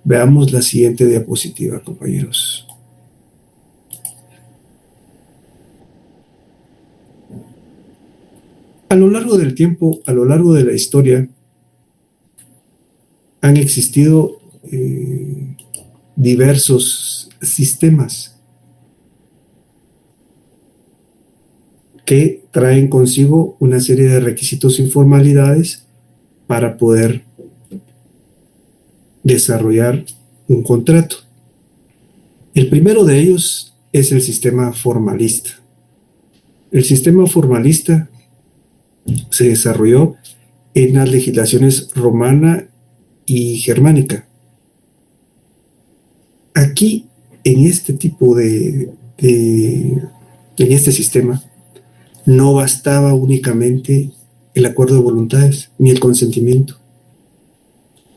Veamos la siguiente diapositiva, compañeros. A lo largo del tiempo, a lo largo de la historia, han existido diversos sistemas que traen consigo una serie de requisitos y formalidades para poder desarrollar un contrato. El primero de ellos es el sistema formalista. El sistema formalista se desarrolló en las legislaciones romana y germánica. Aquí, en este tipo en este sistema, no bastaba únicamente el acuerdo de voluntades ni el consentimiento.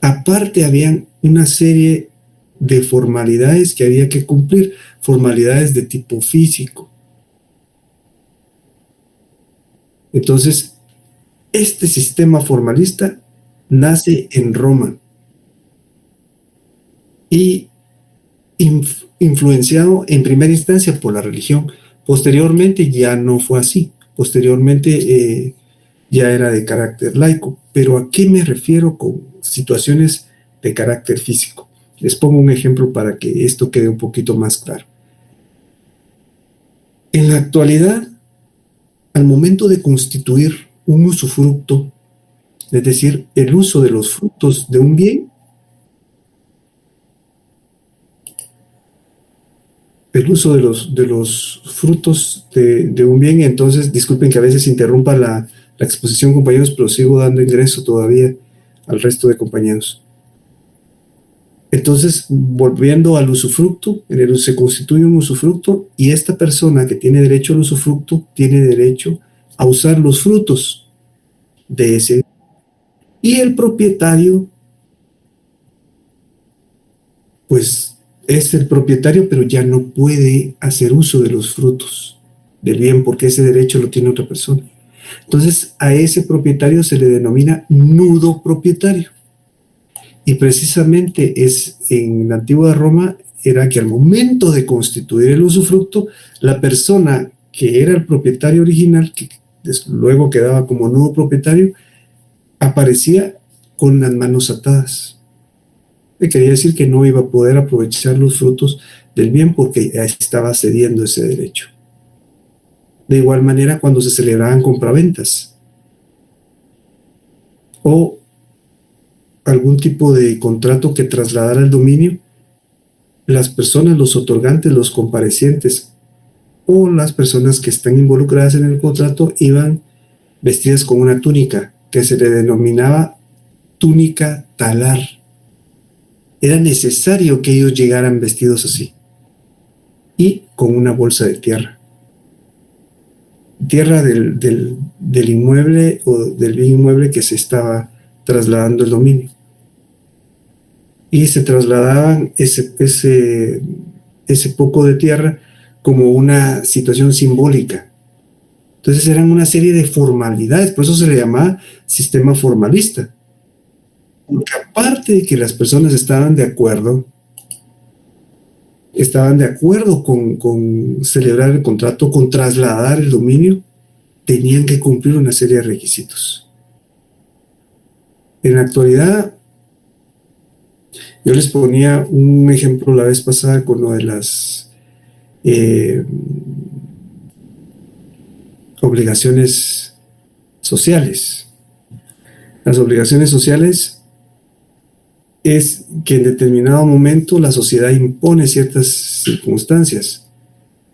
Aparte, habían una serie de formalidades que había que cumplir, formalidades de tipo físico. Entonces, este sistema formalista nace en Roma y influenciado en primera instancia por la religión. Posteriormente ya no fue así. Posteriormente ya era de carácter laico. Pero ¿a qué me refiero con situaciones de carácter físico? Les pongo un ejemplo para que esto quede un poquito más claro. En la actualidad, al momento de constituir un usufructo, es decir, el uso de los frutos de un bien, el uso de los frutos de un bien. Entonces, disculpen que a veces interrumpa la exposición, compañeros, pero sigo dando ingreso todavía al resto de compañeros. Entonces, volviendo al usufructo, se constituye un usufructo y esta persona que tiene derecho al usufructo tiene derecho a usar los frutos de ese. Y el propietario, pues, es el propietario, pero ya no puede hacer uso de los frutos del bien porque ese derecho lo tiene otra persona. Entonces, a ese propietario se le denomina nudo propietario. Y precisamente en la antigua Roma era que al momento de constituir el usufructo, la persona que era el propietario original, que luego quedaba como nudo propietario, aparecía con las manos atadas. Quería decir que no iba a poder aprovechar los frutos del bien porque ya estaba cediendo ese derecho. De igual manera, cuando se celebraban compraventas o algún tipo de contrato que trasladara el dominio, las personas, los otorgantes, los comparecientes o las personas que están involucradas en el contrato iban vestidas con una túnica que se le denominaba túnica talar. Era necesario que ellos llegaran vestidos así y con una bolsa de tierra. Tierra del inmueble o del bien inmueble que se estaba trasladando el dominio. Y se trasladaban ese poco de tierra como una situación simbólica. Entonces eran una serie de formalidades, por eso se le llamaba sistema formalista. Porque aparte de que las personas estaban de acuerdo con celebrar el contrato, con trasladar el dominio, tenían que cumplir una serie de requisitos. En la actualidad, yo les ponía un ejemplo la vez pasada con lo de las obligaciones sociales. Las obligaciones sociales es que en determinado momento la sociedad impone ciertas circunstancias,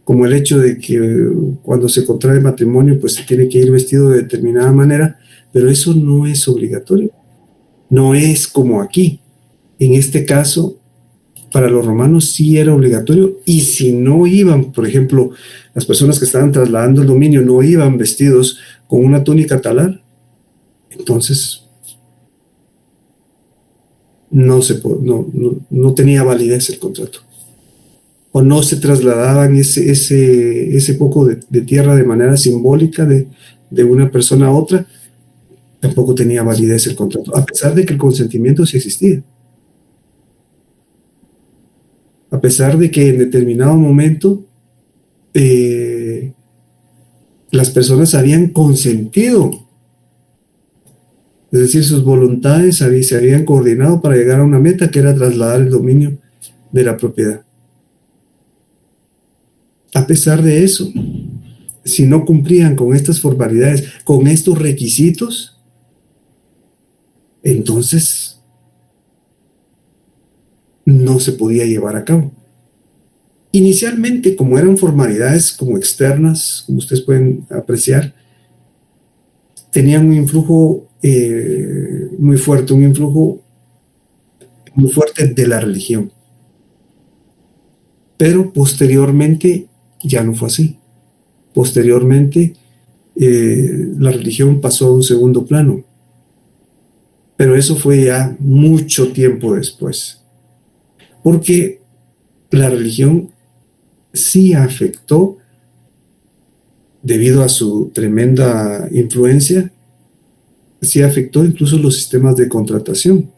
como el hecho de que cuando se contrae matrimonio pues se tiene que ir vestido de determinada manera, pero eso no es obligatorio. No es como aquí. En este caso, para los romanos sí era obligatorio, y si no iban, por ejemplo, las personas que estaban trasladando el dominio no iban vestidos con una túnica talar, entonces no tenía validez el contrato. O no se trasladaban ese poco de tierra de manera simbólica de una persona a otra, tampoco tenía validez el contrato, a pesar de que el consentimiento sí existía. a pesar de que en determinado momento las personas habían consentido, es decir, sus voluntades se habían coordinado para llegar a una meta que era trasladar el dominio de la propiedad. A pesar de eso, si no cumplían con estas formalidades, con estos requisitos, entonces no se podía llevar a cabo. Inicialmente, como eran formalidades como externas, como ustedes pueden apreciar, tenían un influjo muy fuerte, un influjo muy fuerte de la religión. Pero posteriormente ya no fue así. Posteriormente la religión pasó a un segundo plano. Pero eso fue ya mucho tiempo después. Porque la religión sí afectó, debido a su tremenda influencia, sí afectó incluso los sistemas de contratación.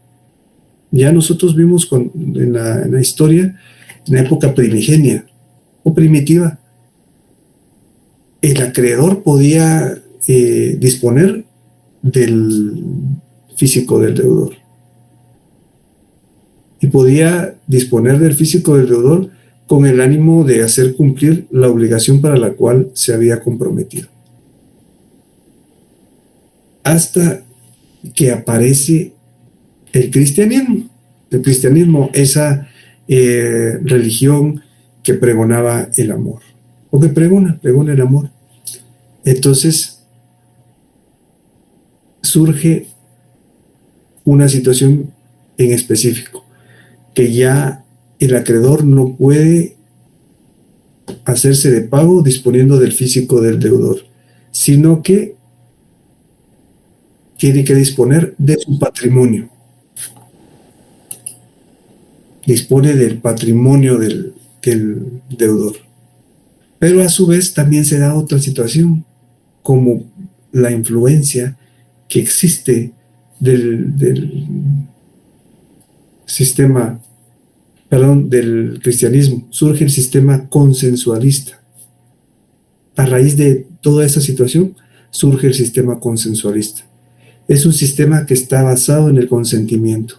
Ya nosotros vimos en la historia, en la época primigenia o primitiva, el acreedor podía disponer del físico del deudor. Y podía disponer del físico del deudor con el ánimo de hacer cumplir la obligación para la cual se había comprometido. Hasta que aparece el cristianismo. El cristianismo, esa religión que pregonaba el amor. O que pregona el amor. Entonces, surge una situación en específico, que ya el acreedor no puede hacerse de pago disponiendo del físico del deudor, sino que tiene que disponer de su patrimonio. Dispone del patrimonio del deudor. Pero a su vez también se da otra situación, como la influencia que existe del sistema, del cristianismo. Surge el sistema consensualista. A raíz de toda esa situación, surge el sistema consensualista. Es un sistema que está basado en el consentimiento,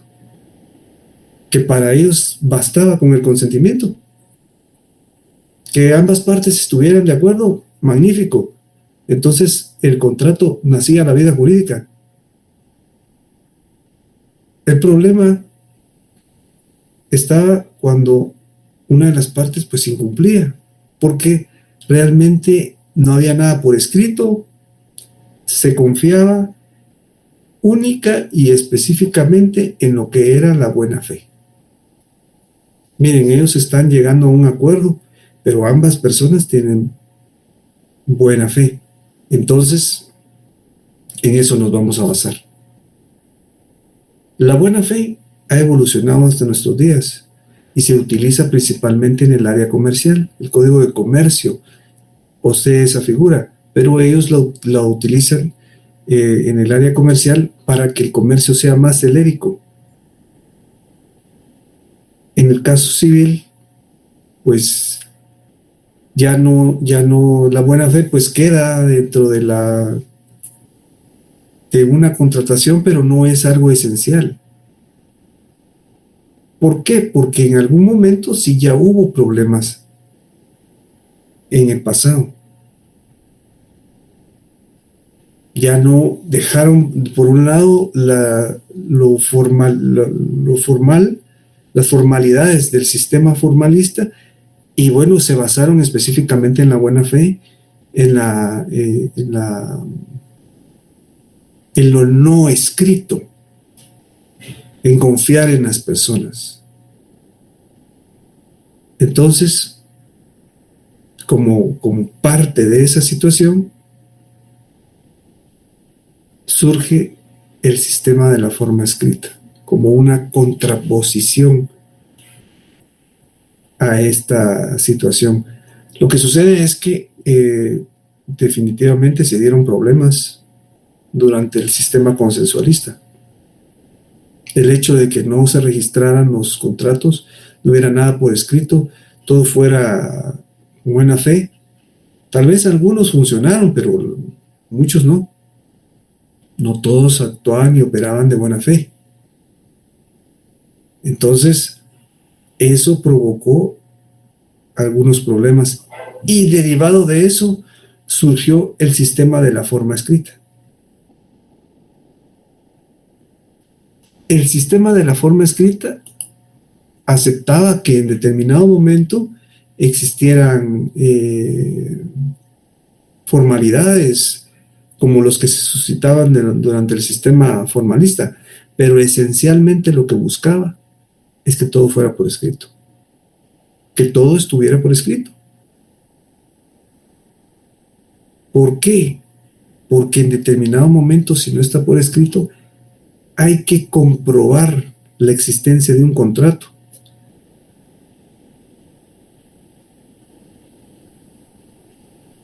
que para ellos bastaba con el consentimiento. Que ambas partes estuvieran de acuerdo, magnífico. Entonces el contrato nacía la vida jurídica. El problema estaba cuando una de las partes pues incumplía, porque realmente no había nada por escrito, se confiaba única y específicamente en lo que era la buena fe. Miren, ellos están llegando a un acuerdo, pero ambas personas tienen buena fe. Entonces, en eso nos vamos a basar. La buena fe ha evolucionado hasta nuestros días y se utiliza principalmente en el área comercial. El Código de Comercio posee esa figura, pero ellos la utilizan en el área comercial para que el comercio sea más celérico. En el caso civil, pues ya no, la buena fe pues queda dentro de una contratación, pero no es algo esencial. ¿Por qué? Porque en algún momento sí ya hubo problemas en el pasado. Ya no dejaron, por un lado, lo formal, las formalidades del sistema formalista, y bueno, se basaron específicamente en la buena fe, en lo no escrito, en confiar en las personas. Entonces, como parte de esa situación, surge el sistema de la forma escrita, como una contraposición a esta situación. Lo que sucede es que definitivamente se dieron problemas durante el sistema consensualista. El hecho de que no se registraran los contratos no hubiera nada por escrito, todo fuera buena fe. Tal vez algunos funcionaron, pero muchos no. No todos actuaban y operaban de buena fe. Entonces, eso provocó algunos problemas. Y derivado de eso, surgió el sistema de la forma escrita. El sistema de la forma escrita aceptaba que en determinado momento existieran formalidades como los que se suscitaban durante el sistema formalista, pero esencialmente lo que buscaba es que todo fuera por escrito, que todo estuviera por escrito. ¿Por qué? Porque en determinado momento, si no está por escrito, hay que comprobar la existencia de un contrato.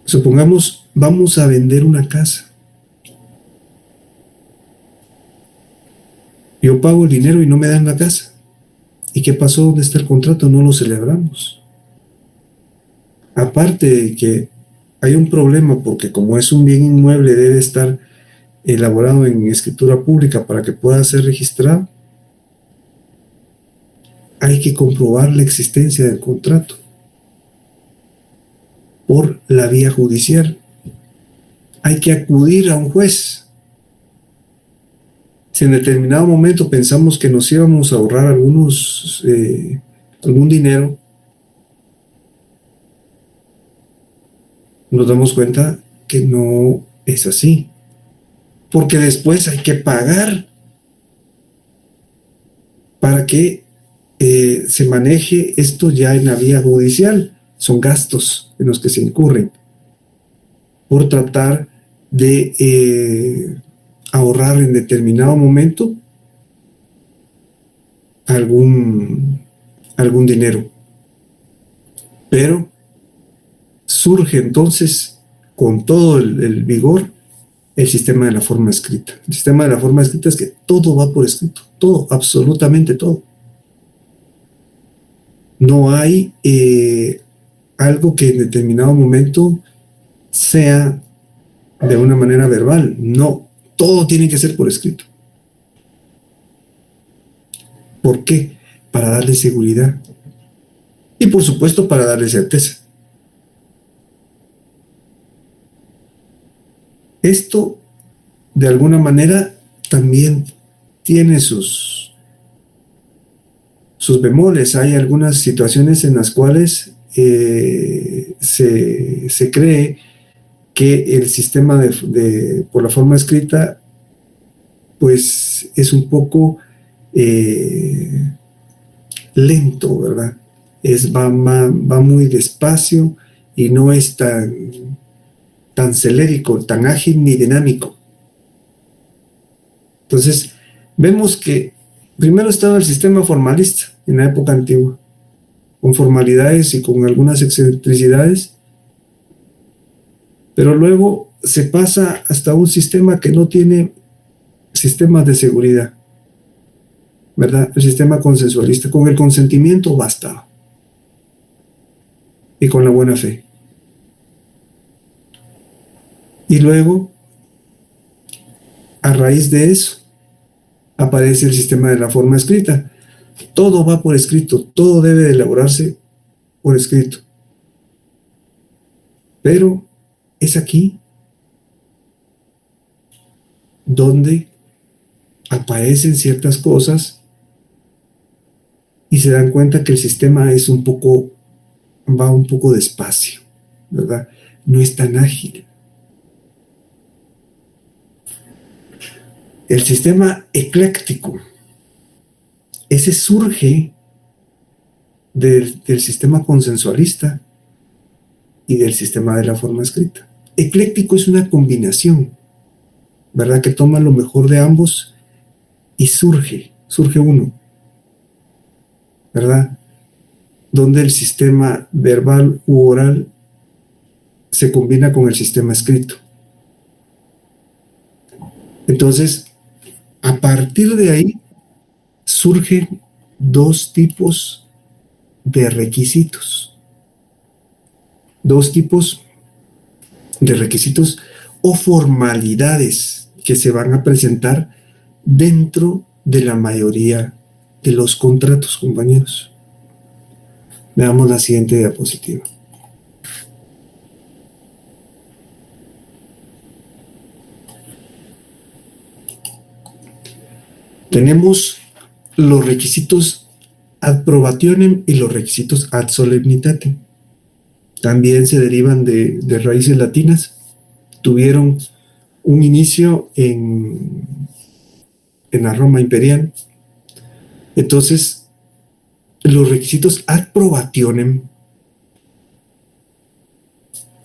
Supongamos, vamos a vender una casa. Yo pago el dinero y no me dan la casa. ¿Y qué pasó? ¿Dónde está el contrato? No lo celebramos. Aparte de que hay un problema porque como es un bien inmueble debe estar elaborado en escritura pública para que pueda ser registrado, hay que comprobar la existencia del contrato por la vía judicial. Hay que acudir a un juez. Si en determinado momento pensamos que nos íbamos a ahorrar algún dinero, nos damos cuenta que no es así. Porque después hay que pagar para que se maneje esto ya en la vía judicial. Son gastos en los que se incurren por tratar de ahorrar en determinado momento algún dinero. Pero surge entonces con todo el vigor el sistema de la forma escrita. El sistema de la forma escrita es que todo va por escrito, todo, absolutamente todo. No hay algo que en determinado momento sea de una manera verbal. No, todo tiene que ser por escrito. ¿Por qué? Para darle seguridad. Y por supuesto para darle certeza. Esto, de alguna manera, también tiene sus bemoles. Hay algunas situaciones en las cuales se cree que el sistema por la forma escrita pues es un poco lento, ¿verdad? Va muy despacio y no es tan celérico, tan ágil ni dinámico. Entonces, vemos que primero estaba el sistema formalista en la época antigua, con formalidades y con algunas excentricidades, pero luego se pasa hasta un sistema que no tiene sistemas de seguridad, ¿verdad? El sistema consensualista, con el consentimiento bastaba, y con la buena fe. Y luego, a raíz de eso, aparece el sistema de la forma escrita. Todo va por escrito, todo debe de elaborarse por escrito. Pero es aquí donde aparecen ciertas cosas y se dan cuenta que el sistema va un poco despacio, ¿verdad? No es tan ágil. El sistema ecléctico, ese surge del sistema consensualista y del sistema de la forma escrita. Ecléctico es una combinación, ¿verdad? Que toma lo mejor de ambos y surge uno, ¿verdad? Donde el sistema verbal u oral se combina con el sistema escrito. Entonces, a partir de ahí surgen dos tipos de requisitos. Dos tipos de requisitos o formalidades que se van a presentar dentro de la mayoría de los contratos, compañeros. Veamos la siguiente diapositiva. Tenemos los requisitos ad probationem y los requisitos ad solemnitatem. También se derivan de raíces latinas. Tuvieron un inicio en la Roma imperial. Entonces, los requisitos ad probationem,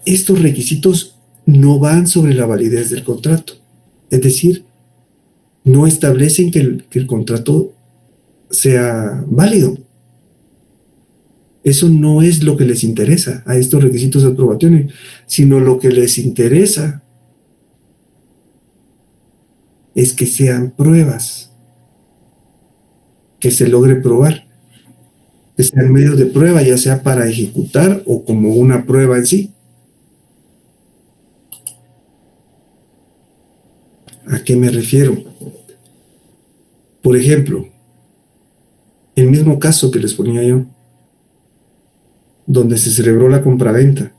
estos requisitos no van sobre la validez del contrato. Es decir, no establecen que el contrato sea válido. Eso no es lo que les interesa a estos requisitos de aprobación, sino lo que les interesa es que sean pruebas, que se logre probar, que sean medios de prueba, ya sea para ejecutar o como una prueba en sí. ¿A qué me refiero? Por ejemplo, el mismo caso que les ponía yo, donde se celebró la compraventa,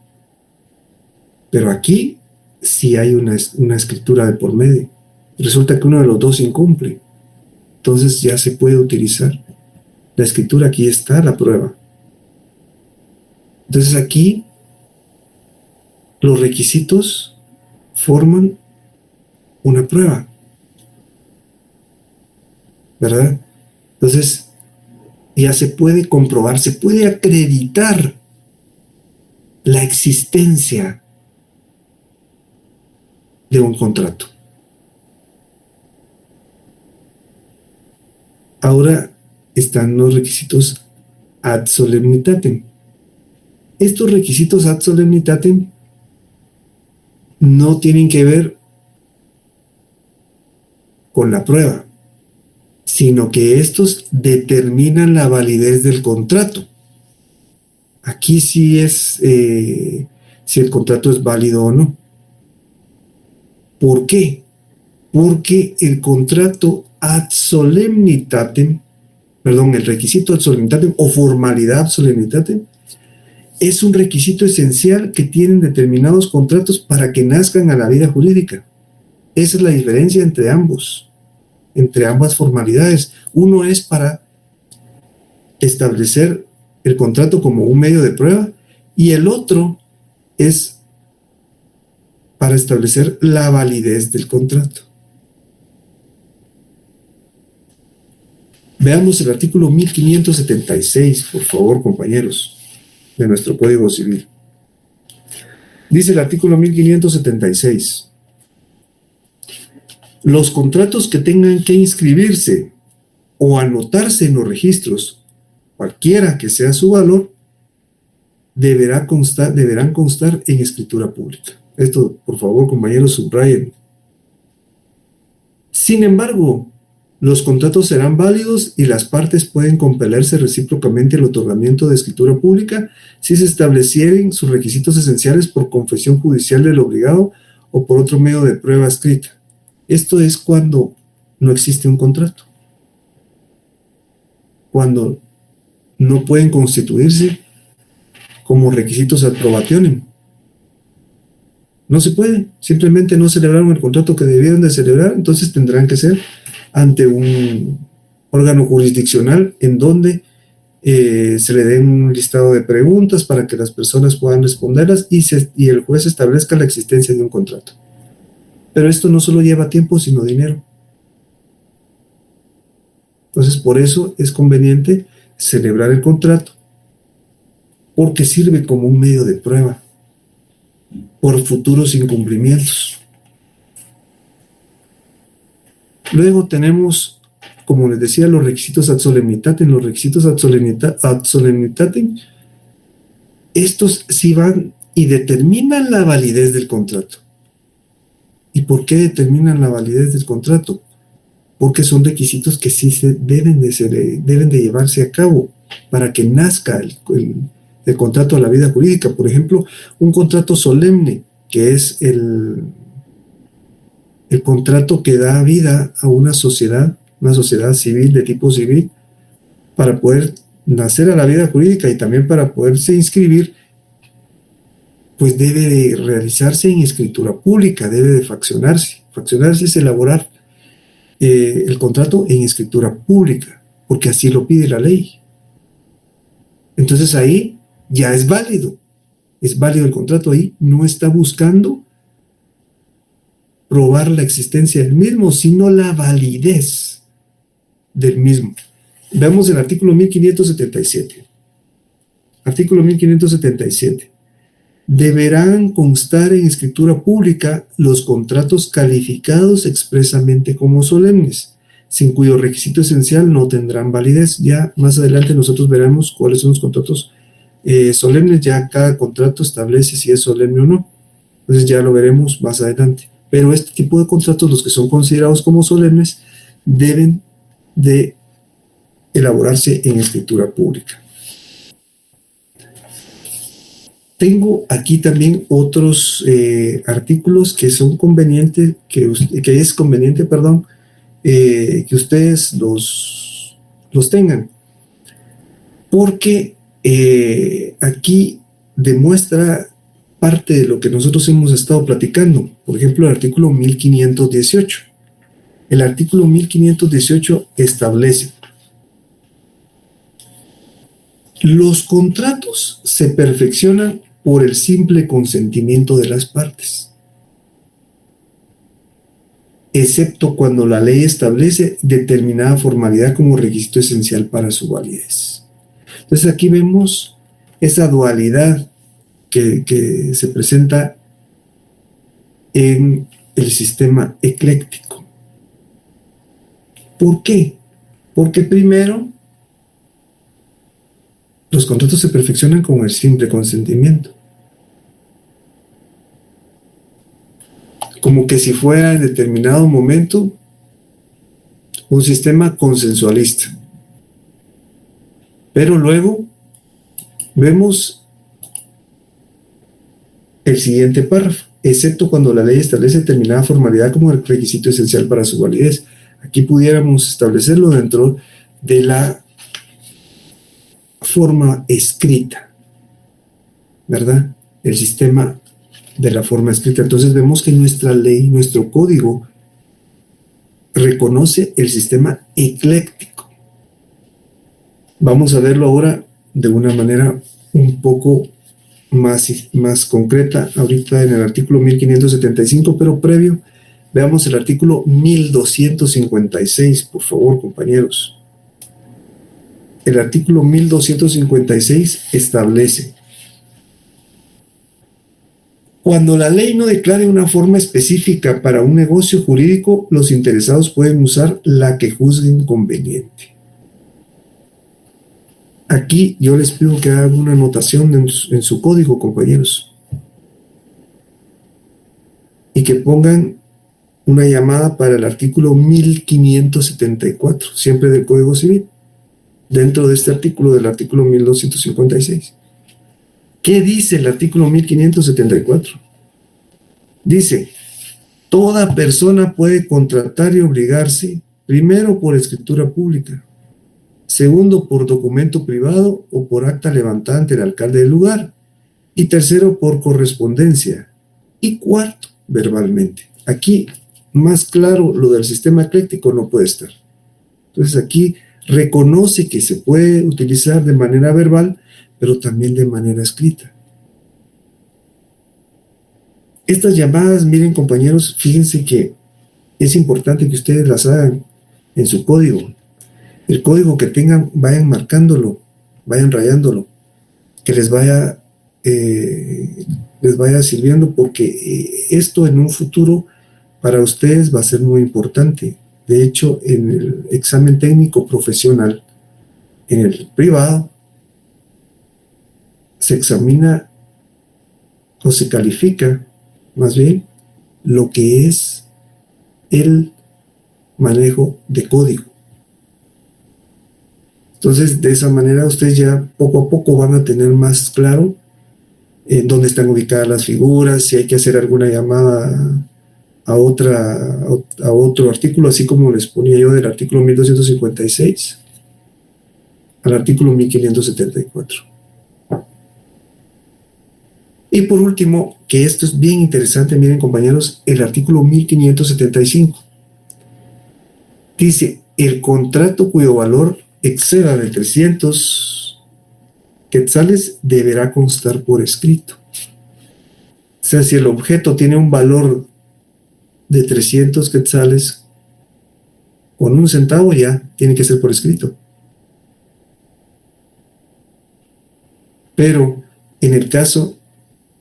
pero aquí sí hay una escritura de por medio. Resulta que uno de los dos incumple, entonces ya se puede utilizar la escritura. Aquí está la prueba. Entonces aquí los requisitos forman una prueba, ¿verdad? Entonces ya se puede comprobar, se puede acreditar la existencia de un contrato. Ahora están los requisitos ad solemnitatem. Estos requisitos ad solemnitatem no tienen que ver con la prueba, sino que estos determinan la validez del contrato. Aquí sí es si el contrato es válido o no. ¿Por qué? Porque el contrato ad solemnitatem, el requisito ad solemnitatem o formalidad ad solemnitatem es un requisito esencial que tienen determinados contratos para que nazcan a la vida jurídica. Esa es la diferencia entre ambas formalidades. Uno es para establecer el contrato como un medio de prueba y el otro es para establecer la validez del contrato. Veamos el artículo 1576, por favor, compañeros, de nuestro Código Civil. Dice el artículo 1576: los contratos que tengan que inscribirse o anotarse en los registros, cualquiera que sea su valor, deberán constar en escritura pública. Esto, por favor, compañeros, subrayen. Sin embargo, los contratos serán válidos y las partes pueden compelerse recíprocamente al otorgamiento de escritura pública si se establecieren sus requisitos esenciales por confesión judicial del obligado o por otro medio de prueba escrita. Esto es cuando no existe un contrato, cuando no pueden constituirse como requisitos ad probationem. No se puede, simplemente no celebraron el contrato que debieron de celebrar, entonces tendrán que ser ante un órgano jurisdiccional en donde se le den un listado de preguntas para que las personas puedan responderlas y el juez establezca la existencia de un contrato. Pero esto no solo lleva tiempo, sino dinero. Entonces, por eso es conveniente celebrar el contrato, porque sirve como un medio de prueba por futuros incumplimientos. Luego tenemos, como les decía, los requisitos ad solemnitatem. Los requisitos ad solemnitatem, estos sí van y determinan la validez del contrato. ¿Y por qué determinan la validez del contrato? Porque son requisitos que sí deben de llevarse a cabo. para que nazca el contrato a la vida jurídica. Por ejemplo, un contrato solemne, que es el contrato que da vida a una sociedad civil de tipo civil, para poder nacer a la vida jurídica y también para poderse inscribir, pues debe de realizarse en escritura pública, debe de faccionarse. Faccionarse es elaborar el contrato en escritura pública, porque así lo pide la ley. Entonces ahí ya es válido el contrato, ahí no está buscando probar la existencia del mismo, sino la validez del mismo. Veamos el artículo 1577. Artículo 1577. Deberán constar en escritura pública los contratos calificados expresamente como solemnes, sin cuyo requisito esencial no tendrán validez. Ya más adelante nosotros veremos cuáles son los contratos solemnes. Ya cada contrato establece si es solemne o no. Entonces ya lo veremos más adelante. Pero este tipo de contratos, los que son considerados como solemnes, deben de elaborarse en escritura pública. Tengo aquí también otros artículos que son convenientes, que es conveniente, que ustedes los tengan, porque aquí demuestra parte de lo que nosotros hemos estado platicando. Por ejemplo, el artículo 1518. El artículo 1518 establece: los contratos se perfeccionan por el simple consentimiento de las partes, excepto cuando la ley establece determinada formalidad como requisito esencial para su validez. Entonces aquí vemos esa dualidad que se presenta en el sistema ecléctico. ¿Por qué? Porque primero, los contratos se perfeccionan con el simple consentimiento. Como que si fuera en determinado momento un sistema consensualista. Pero luego vemos el siguiente párrafo: excepto cuando la ley establece determinada formalidad como el requisito esencial para su validez. Aquí pudiéramos establecerlo dentro de la forma escrita, ¿verdad? El sistema de la forma escrita. Entonces vemos que nuestra ley, nuestro código, reconoce el sistema ecléctico. Vamos a verlo ahora de una manera un poco más concreta, ahorita en el artículo 1575, pero previo, veamos el artículo 1256, por favor, compañeros. El artículo 1256 establece: cuando la ley no declare una forma específica para un negocio jurídico, los interesados pueden usar la que juzguen conveniente. Aquí yo les pido que hagan una anotación en su código, compañeros, y que pongan una llamada para el artículo 1574, siempre del Código Civil, dentro de este artículo, del artículo 1256. ¿Qué dice el artículo 1574? Dice: toda persona puede contratar y obligarse, primero por escritura pública, segundo por documento privado o por acta levantada ante el alcalde del lugar, y tercero por correspondencia, y cuarto verbalmente. Aquí, más claro, lo del sistema ecléctico no puede estar. Entonces aquí reconoce que se puede utilizar de manera verbal, pero también de manera escrita. Estas llamadas, miren, compañeros, fíjense que es importante que ustedes las hagan en su código. El código que tengan, vayan marcándolo, vayan rayándolo, que les vaya sirviendo, porque esto en un futuro para ustedes va a ser muy importante. De hecho, en el examen técnico profesional, en el privado, se examina o se califica más bien lo que es el manejo de código. Entonces, de esa manera, ustedes ya poco a poco van a tener más claro en dónde están ubicadas las figuras, si hay que hacer alguna llamada a otro artículo, así como les ponía yo del artículo 1256 al artículo 1574. Y por último, que esto es bien interesante, miren compañeros, el artículo 1575 dice: el contrato cuyo valor exceda de 300 quetzales deberá constar por escrito. O sea, si el objeto tiene un valor de 300 quetzales, con 1 centavo ya tiene que ser por escrito. Pero en el caso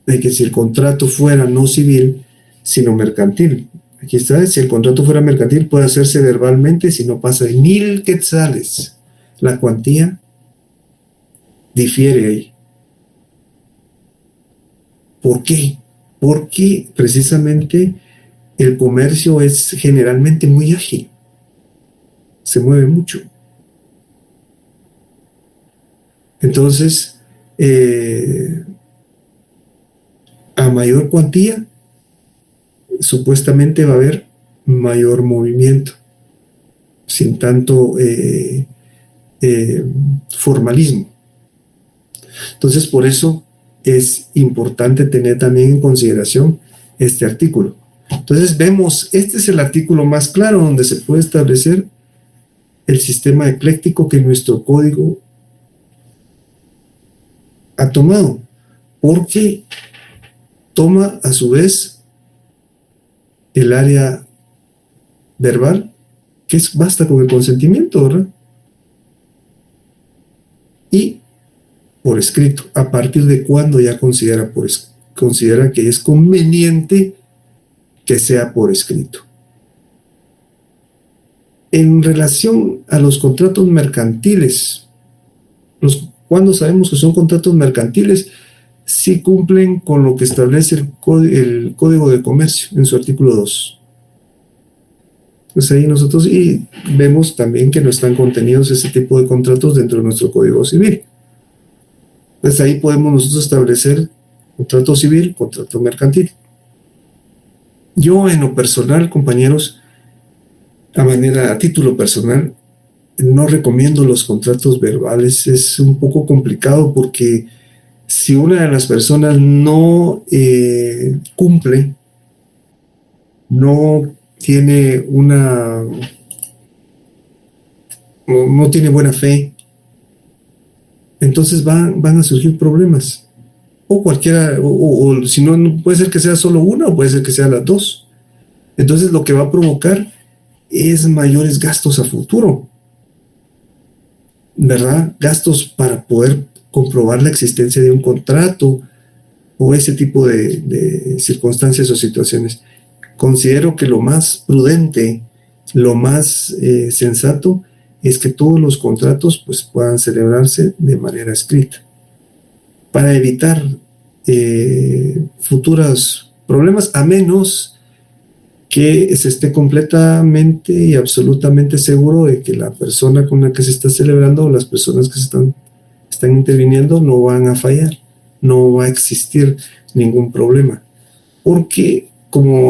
de que si el contrato fuera no civil, sino mercantil, aquí está, si el contrato fuera mercantil puede hacerse verbalmente si no pasa de 1000 quetzales. La cuantía difiere ahí. ¿Por qué? Porque precisamente el comercio es generalmente muy ágil, se mueve mucho. Entonces, a mayor cuantía, supuestamente va a haber mayor movimiento, sin tanto formalismo. Entonces, por eso es importante tener también en consideración este artículo. Entonces vemos, este es el artículo más claro donde se puede establecer el sistema ecléctico que nuestro código ha tomado, porque toma a su vez el área verbal, que basta con el consentimiento, ¿verdad? Y por escrito, a partir de cuándo ya considera que es conveniente que sea por escrito. En relación a los contratos mercantiles, ¿cuándo sabemos que son contratos mercantiles? Si cumplen con lo que establece el Código de Comercio en su artículo 2. Pues ahí nosotros vemos también que no están contenidos ese tipo de contratos dentro de nuestro Código Civil. Pues ahí podemos nosotros establecer contrato civil, contrato mercantil. Yo en lo personal, compañeros, a título personal, no recomiendo los contratos verbales. Es un poco complicado porque si una de las personas no cumple, no tiene no tiene buena fe, entonces van a surgir problemas. O cualquiera, o si no, puede ser que sea solo una o puede ser que sea las dos. Entonces lo que va a provocar es mayores gastos a futuro, ¿verdad? Gastos para poder comprobar la existencia de un contrato o ese tipo de circunstancias o situaciones. Considero que lo más prudente, lo más sensato es que todos los contratos pues, puedan celebrarse de manera escrita para evitar futuros problemas, a menos que se esté completamente y absolutamente seguro de que la persona con la que se está celebrando o las personas que están interviniendo no van a fallar, no va a existir ningún problema. Porque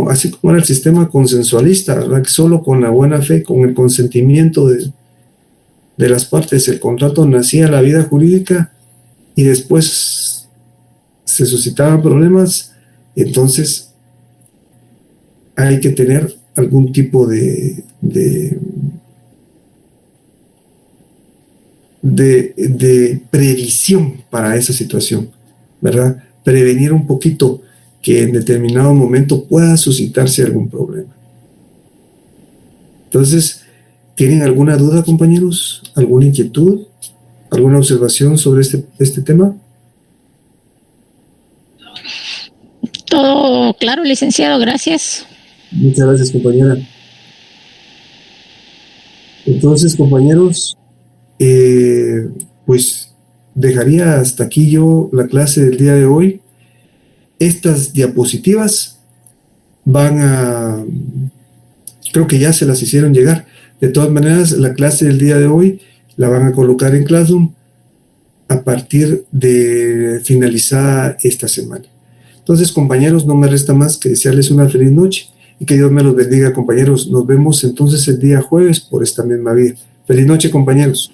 así como era el sistema consensualista, ¿verdad? Que solo con la buena fe, con el consentimiento de las partes, el contrato nacía la vida jurídica y después se suscitaban problemas, entonces hay que tener algún tipo de previsión para esa situación, ¿verdad? Prevenir un poquito que en determinado momento pueda suscitarse algún problema. Entonces, ¿tienen alguna duda, compañeros? ¿Alguna inquietud? ¿Alguna observación sobre este tema? Todo claro, licenciado, gracias. Muchas gracias, compañera. Entonces, compañeros, pues dejaría hasta aquí yo la clase del día de hoy. Estas diapositivas creo que ya se las hicieron llegar. De todas maneras, la clase del día de hoy La van a colocar en Classroom a partir de finalizada esta semana. Entonces, compañeros, no me resta más que desearles una feliz noche y que Dios me los bendiga, compañeros. Nos vemos entonces el día jueves por esta misma vía. Feliz noche, compañeros.